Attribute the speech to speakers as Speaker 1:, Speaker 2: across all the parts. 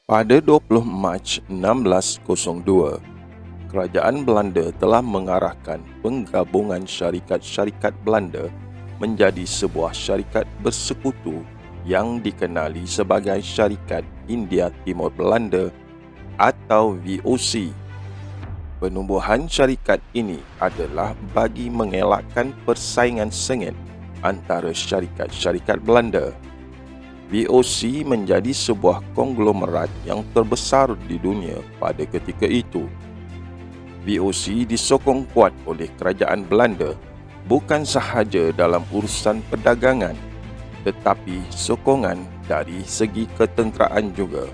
Speaker 1: Pada 20 Mac 1602, Kerajaan Belanda telah mengarahkan penggabungan syarikat-syarikat Belanda menjadi sebuah syarikat bersekutu yang dikenali sebagai Syarikat India Timur Belanda atau VOC. Penubuhan syarikat ini adalah bagi mengelakkan persaingan sengit antara syarikat-syarikat Belanda. VOC menjadi sebuah konglomerat yang terbesar di dunia pada ketika itu. VOC disokong kuat oleh kerajaan Belanda bukan sahaja dalam urusan perdagangan, tetapi sokongan dari segi ketenteraan juga.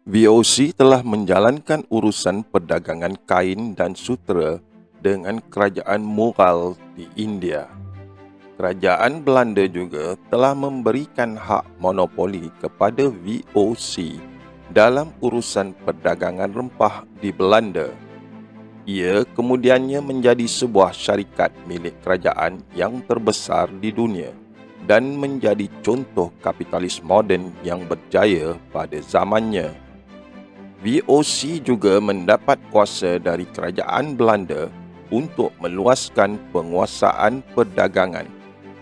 Speaker 1: VOC telah menjalankan urusan perdagangan kain dan sutera dengan kerajaan Mughal di India. Kerajaan Belanda juga telah memberikan hak monopoli kepada VOC dalam urusan perdagangan rempah di Belanda. Ia kemudiannya menjadi sebuah syarikat milik kerajaan yang terbesar di dunia dan menjadi contoh kapitalis moden yang berjaya pada zamannya. VOC juga mendapat kuasa dari kerajaan Belanda untuk meluaskan penguasaan perdagangan,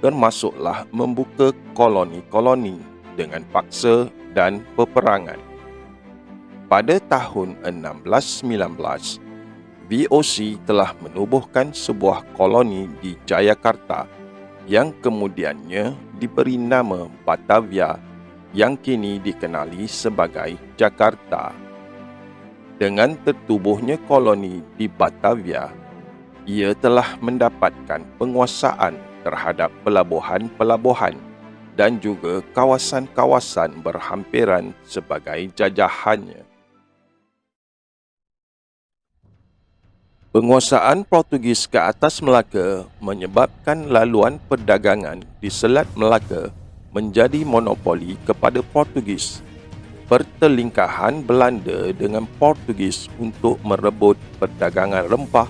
Speaker 1: termasuklah membuka koloni-koloni dengan paksa dan peperangan. Pada tahun 1619, VOC telah menubuhkan sebuah koloni di Jayakarta yang kemudiannya diberi nama Batavia yang kini dikenali sebagai Jakarta. Dengan tertubuhnya koloni di Batavia, ia telah mendapatkan penguasaan terhadap pelabuhan-pelabuhan dan juga kawasan-kawasan berhampiran sebagai jajahannya. Penguasaan Portugis ke atas Melaka menyebabkan laluan perdagangan di Selat Melaka menjadi monopoli kepada Portugis. Pertelingkahan Belanda dengan Portugis untuk merebut perdagangan rempah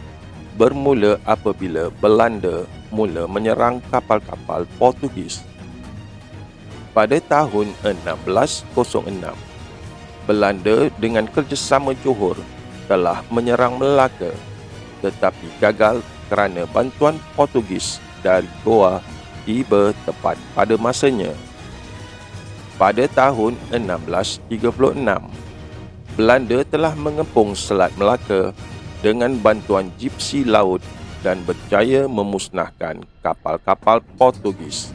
Speaker 1: bermula apabila Belanda mula menyerang kapal-kapal Portugis. Pada tahun 1606, Belanda dengan kerjasama Johor telah menyerang Melaka, tetapi gagal kerana bantuan Portugis dari Goa tiba tepat pada masanya. Pada tahun 1636, Belanda telah mengepung Selat Melaka dengan bantuan Gypsy Laut dan berjaya memusnahkan kapal-kapal Portugis.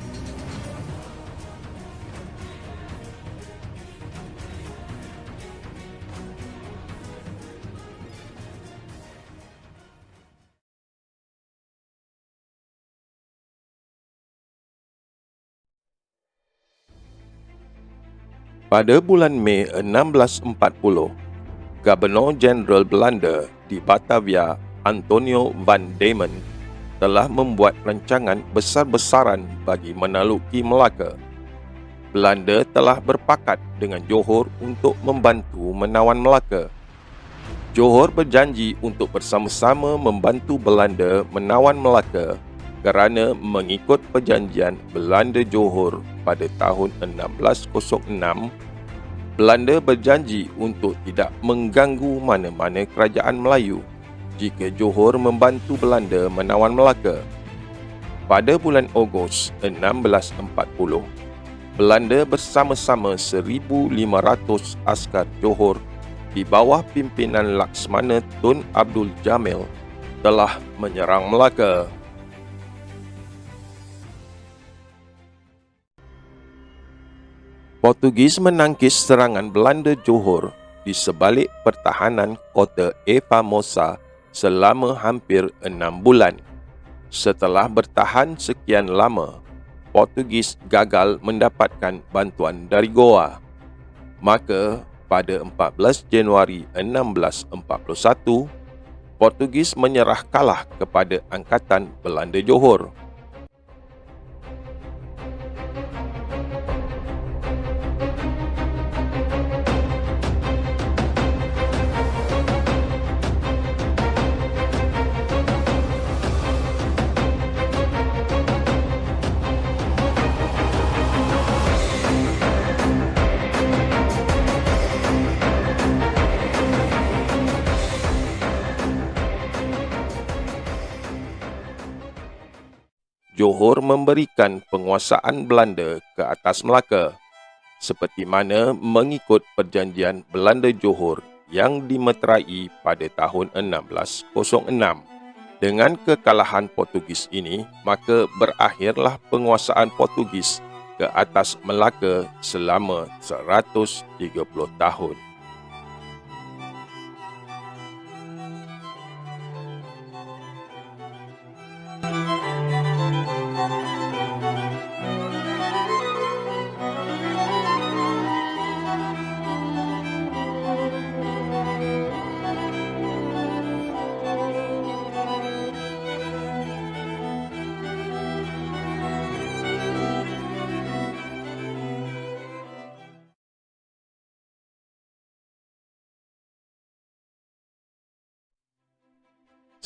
Speaker 1: Pada bulan Mei 1640, Gubernur Jeneral Belanda di Batavia, Antonio van Diemen, telah membuat rancangan besar-besaran bagi menaluki Melaka. Belanda telah berpakat dengan Johor untuk membantu menawan Melaka. Johor berjanji untuk bersama-sama membantu Belanda menawan Melaka kerana mengikut perjanjian Belanda-Johor pada tahun 1606, Belanda berjanji untuk tidak mengganggu mana-mana kerajaan Melayu jika Johor membantu Belanda menawan Melaka. Pada bulan Ogos 1640, Belanda bersama-sama 1,500 askar Johor di bawah pimpinan Laksmana Tun Abdul Jamil telah menyerang Melaka. Portugis menangkis serangan Belanda Johor di sebalik pertahanan kota Formosa selama hampir 6 bulan. Setelah bertahan sekian lama, Portugis gagal mendapatkan bantuan dari Goa. Maka, pada 14 Januari 1641, Portugis menyerah kalah kepada Angkatan Belanda Johor. Johor memberikan penguasaan Belanda ke atas Melaka, seperti mana mengikut perjanjian Belanda-Johor yang dimeterai pada tahun 1606. Dengan kekalahan Portugis ini, maka berakhirlah penguasaan Portugis ke atas Melaka selama 130 tahun.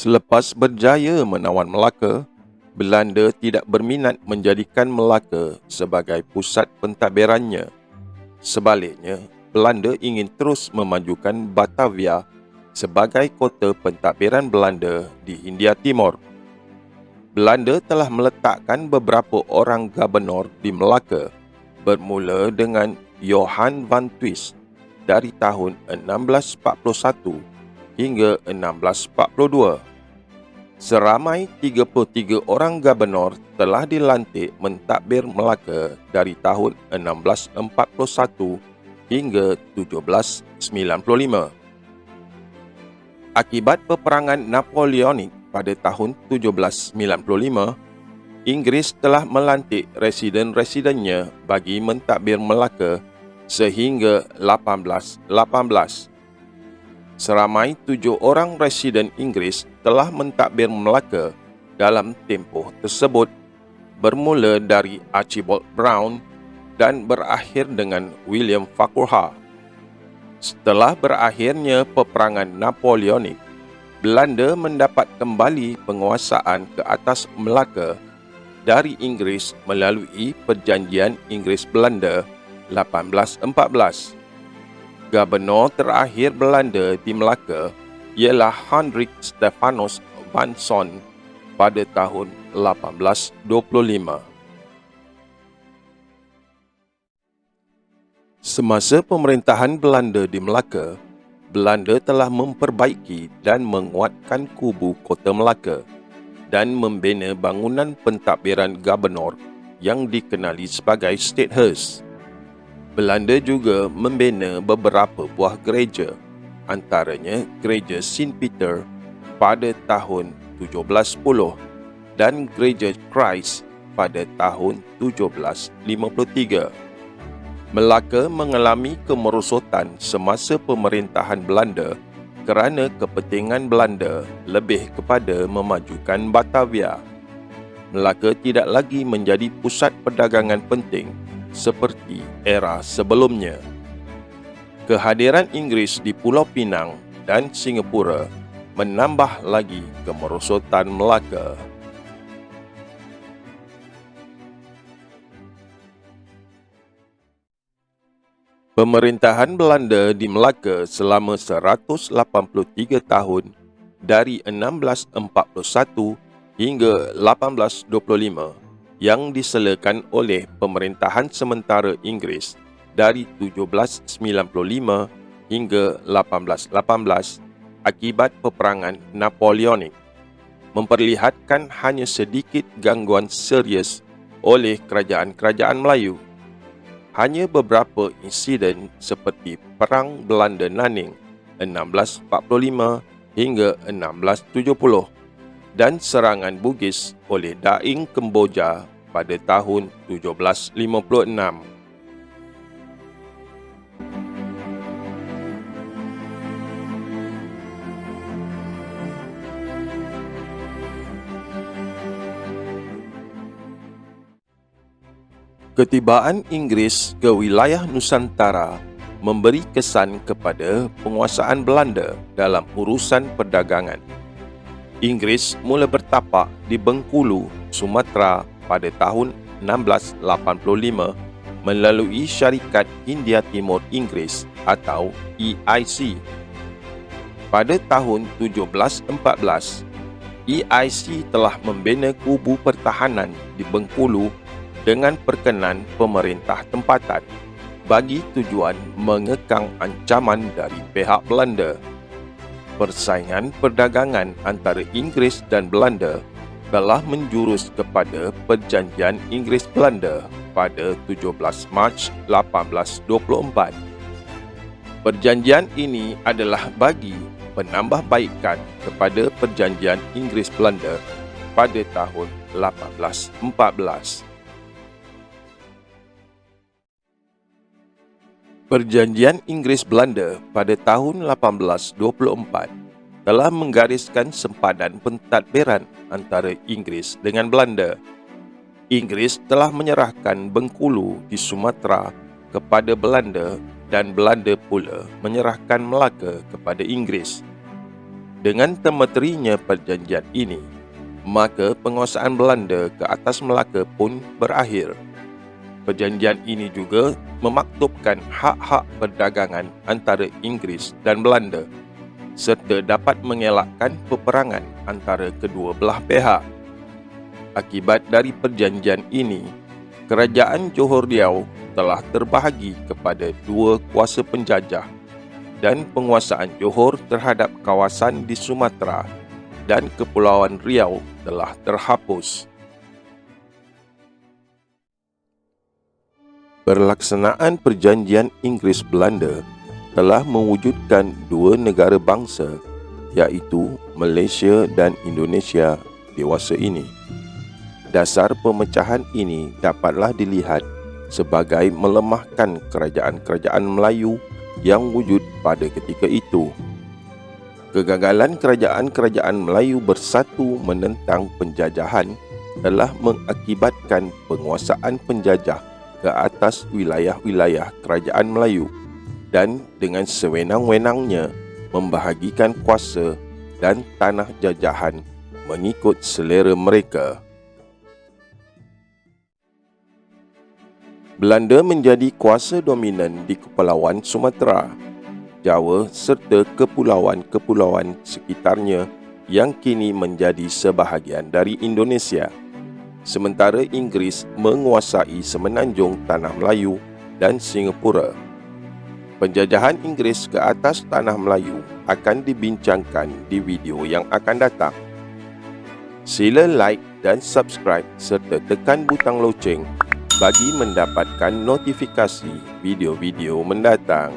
Speaker 1: Selepas berjaya menawan Melaka, Belanda tidak berminat menjadikan Melaka sebagai pusat pentadbirannya. Sebaliknya, Belanda ingin terus memajukan Batavia sebagai kota pentadbiran Belanda di India Timur. Belanda telah meletakkan beberapa orang gubernur di Melaka, bermula dengan Johan van Twist dari tahun 1641 hingga 1642. Seramai 33 orang gubernur telah dilantik mentadbir Melaka dari tahun 1641 hingga 1795. Akibat peperangan Napoleonik pada tahun 1795, Inggeris telah melantik residen-residennya bagi mentadbir Melaka sehingga 1818. Seramai 7 orang residen Inggeris telah mentadbir Melaka dalam tempoh tersebut, bermula dari Archibald Brown dan berakhir dengan William Farquhar. Setelah berakhirnya peperangan Napoleonik, Belanda mendapat kembali penguasaan ke atas Melaka dari Inggeris melalui Perjanjian Inggeris-Belanda 1814. Gubernur terakhir Belanda di Melaka ialah Hendrik Stephanus van Son pada tahun 1825. Semasa pemerintahan Belanda di Melaka, Belanda telah memperbaiki dan menguatkan kubu kota Melaka dan membina bangunan pentadbiran gubernur yang dikenali sebagai State House. Belanda juga membina beberapa buah gereja, antaranya Gereja St. Peter pada tahun 1710 dan Gereja Christ pada tahun 1753. Melaka mengalami kemerosotan semasa pemerintahan Belanda kerana kepentingan Belanda lebih kepada memajukan Batavia. Melaka tidak lagi menjadi pusat perdagangan penting seperti era sebelumnya. Kehadiran Inggeris di Pulau Pinang dan Singapura menambah lagi kemerosotan Melaka. Pemerintahan Belanda di Melaka selama 183 tahun dari 1641 hingga 1825 yang diselakan oleh pemerintahan sementara Inggeris dari 1795 hingga 1818 akibat peperangan Napoleonik, memperlihatkan hanya sedikit gangguan serius oleh kerajaan-kerajaan Melayu. Hanya beberapa insiden seperti Perang Belanda Nanning 1645 hingga 1670 dan serangan Bugis oleh Daing Kemboja pada tahun 1756. Ketibaan Inggeris ke wilayah Nusantara memberi kesan kepada penguasaan Belanda dalam urusan perdagangan. Inggris mula bertapak di Bengkulu, Sumatera pada tahun 1685 melalui Syarikat Hindia Timur Inggeris atau EIC. Pada tahun 1714, EIC telah membina kubu pertahanan di Bengkulu dengan perkenan pemerintah tempatan bagi tujuan mengekang ancaman dari pihak Belanda. Persaingan perdagangan antara Inggeris dan Belanda telah menjurus kepada Perjanjian Inggeris-Belanda pada 17 Mac 1824. Perjanjian ini adalah bagi penambahbaikan kepada Perjanjian Inggeris-Belanda pada tahun 1814. Perjanjian Inggeris-Belanda pada tahun 1824 telah menggariskan sempadan pentadbiran antara Inggeris dengan Belanda. Inggris telah menyerahkan Bengkulu di Sumatera kepada Belanda dan Belanda pula menyerahkan Melaka kepada Inggris. Dengan termeterinya perjanjian ini, maka penguasaan Belanda ke atas Melaka pun berakhir. Perjanjian ini juga memaktubkan hak-hak perdagangan antara Inggris dan Belanda serta dapat mengelakkan peperangan antara kedua belah pihak. Akibat dari perjanjian ini, Kerajaan Johor Riau telah terbahagi kepada dua kuasa penjajah dan penguasaan Johor terhadap kawasan di Sumatera dan Kepulauan Riau telah terhapus. Pelaksanaan Perjanjian Inggeris-Belanda telah mewujudkan dua negara bangsa iaitu Malaysia dan Indonesia dewasa ini. Dasar pemecahan ini dapatlah dilihat sebagai melemahkan kerajaan-kerajaan Melayu yang wujud pada ketika itu. Kegagalan kerajaan-kerajaan Melayu bersatu menentang penjajahan telah mengakibatkan penguasaan penjajah ke atas wilayah-wilayah kerajaan Melayu dan dengan sewenang-wenangnya membahagikan kuasa dan tanah jajahan mengikut selera mereka. Belanda menjadi kuasa dominan di Kepulauan Sumatera, Jawa serta kepulauan-kepulauan sekitarnya yang kini menjadi sebahagian dari Indonesia. Sementara Inggris menguasai semenanjung Tanah Melayu dan Singapura. Penjajahan Inggris ke atas Tanah Melayu akan dibincangkan di video yang akan datang. Sila like dan subscribe serta tekan butang loceng bagi mendapatkan notifikasi video-video mendatang.